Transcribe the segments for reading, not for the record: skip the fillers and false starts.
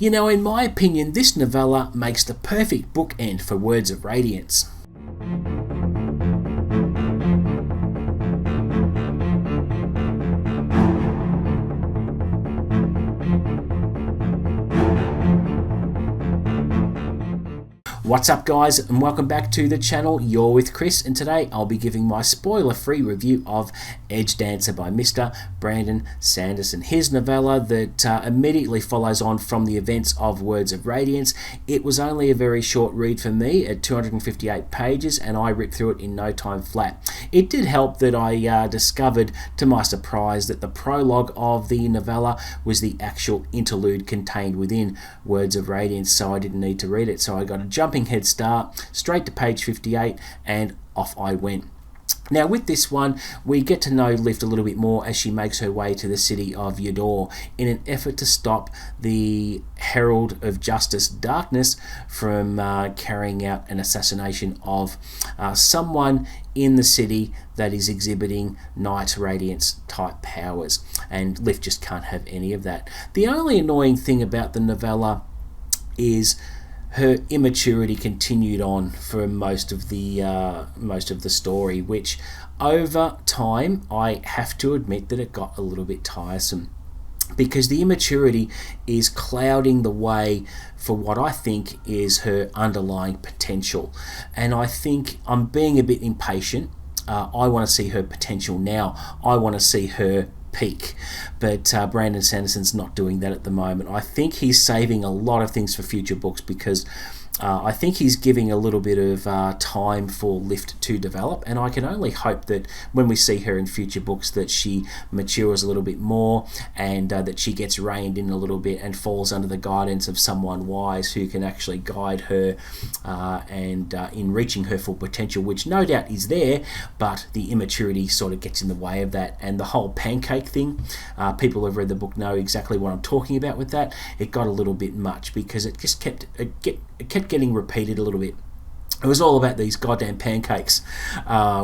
You know, in my opinion, this novella makes the perfect bookend for Words of Radiance. What's up guys, and welcome back to the channel. You're with Chris, and today I'll be giving my spoiler-free review of Edgedancer by Mr. Brandon Sanderson. His novella that immediately follows on from the events of Words of Radiance. It was only a very short read for me at 258 pages, and I ripped through it in no time flat. It did help that I discovered, to my surprise, that the prologue of the novella was the actual interlude contained within Words of Radiance, so I didn't need to read it. So I got a jumping head start straight to page 58 and off I went. Now with this one, we get to know Lift a little bit more as she makes her way to the city of Yador in an effort to stop the Herald of Justice Darkness from carrying out an assassination of someone in the city that is exhibiting Night Radiance type powers, and Lift just can't have any of that. The only annoying thing about the novella is her immaturity continued on for most of the story, which over time I have to admit that it got a little bit tiresome, because the immaturity is clouding the way for what I think is her underlying potential, and I think I'm being a bit impatient. I want to see her potential now. I want to see her peak, but Brandon Sanderson's not doing that at the moment. I think he's saving a lot of things for future books, because I think he's giving a little bit of time for Lift to develop, and I can only hope that when we see her in future books that she matures a little bit more, and that she gets reined in a little bit and falls under the guidance of someone wise who can actually guide her in reaching her full potential, which no doubt is there, but the immaturity sort of gets in the way of that. And the whole pancake thing, people who have read the book know exactly what I'm talking about with that. It got a little bit much, because it just kept getting repeated a little bit. It was all about these goddamn pancakes,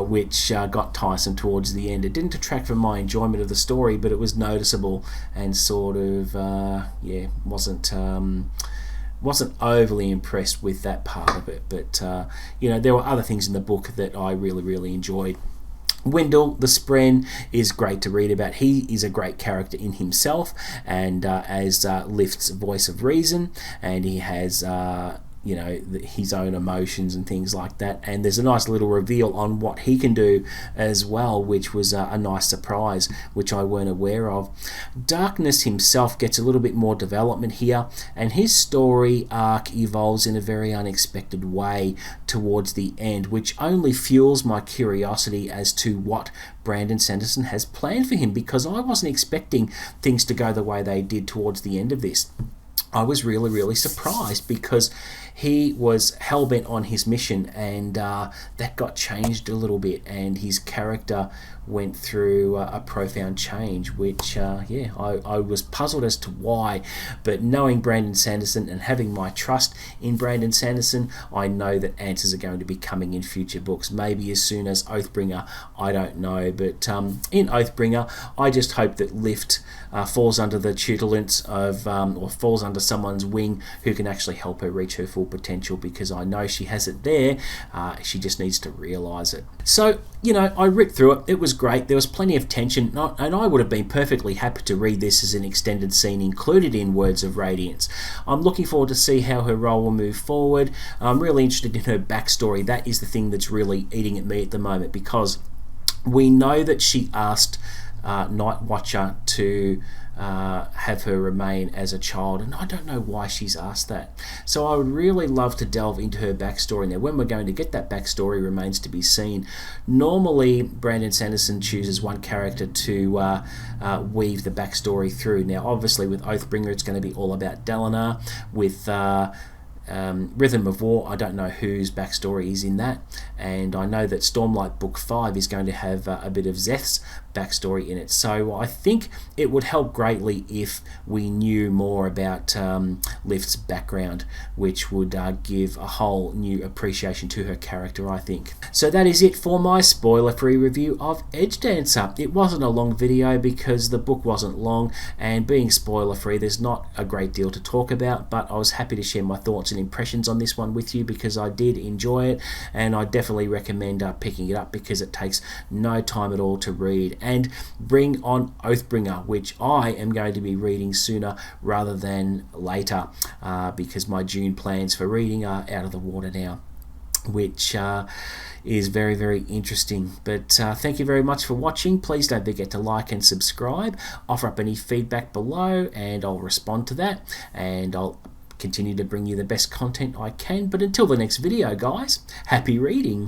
which got tiresome towards the end. It didn't detract from my enjoyment of the story, but it was noticeable and sort of wasn't overly impressed with that part of it. But you know, there were other things in the book that I really enjoyed. Wendell the Spren is great to read about. He is a great character in himself, and as Lift's voice of reason, and he has you know, his own emotions and things like that, and there's a nice little reveal on what he can do as well, which was a nice surprise, which I weren't aware of. Darkness himself gets a little bit more development here, and his story arc evolves in a very unexpected way towards the end, which only fuels my curiosity as to what Brandon Sanderson has planned for him, because I wasn't expecting things to go the way they did towards the end of this. I was really surprised, because he was hell-bent on his mission, and that got changed a little bit, and his character went through a profound change, which I was puzzled as to why. But knowing Brandon Sanderson and having my trust in Brandon Sanderson, I know that answers are going to be coming in future books, maybe as soon as Oathbringer, I don't know. But in Oathbringer, I just hope that Lift falls under the tutelance of or falls under someone's wing who can actually help her reach her full potential, because I know she has it there. She just needs to realize it. So, you know, I ripped through it. It was great. There was plenty of tension, and I would have been perfectly happy to read this as an extended scene included in Words of Radiance. I'm looking forward to see how her role will move forward. I'm really interested in her backstory. That is the thing that's really eating at me at the moment, because we know that she asked Night Watcher to have her remain as a child, and I don't know why she's asked that. So I would really love to delve into her backstory. Now, when we're going to get that backstory remains to be seen. Normally, Brandon Sanderson chooses one character to weave the backstory through. Now, obviously, with Oathbringer, it's going to be all about Dalinar. With Rhythm of War, I don't know whose backstory is in that, and I know that Stormlight Book 5 is going to have a bit of Zeth's backstory in it, so I think it would help greatly if we knew more about Lift's background, which would give a whole new appreciation to her character, I think. So that is it for my spoiler-free review of Edgedancer. It wasn't a long video because the book wasn't long, and being spoiler-free, there's not a great deal to talk about, but I was happy to share my thoughts and impressions on this one with you because I did enjoy it, and I definitely recommend picking it up because it takes no time at all to read. And bring on Oathbringer, which I am going to be reading sooner rather than later because my June plans for reading are out of the water now, which is very, very interesting. But thank you very much for watching. Please don't forget to like and subscribe. Offer up any feedback below and I'll respond to that, and I'll continue to bring you the best content I can. But until the next video, guys, happy reading.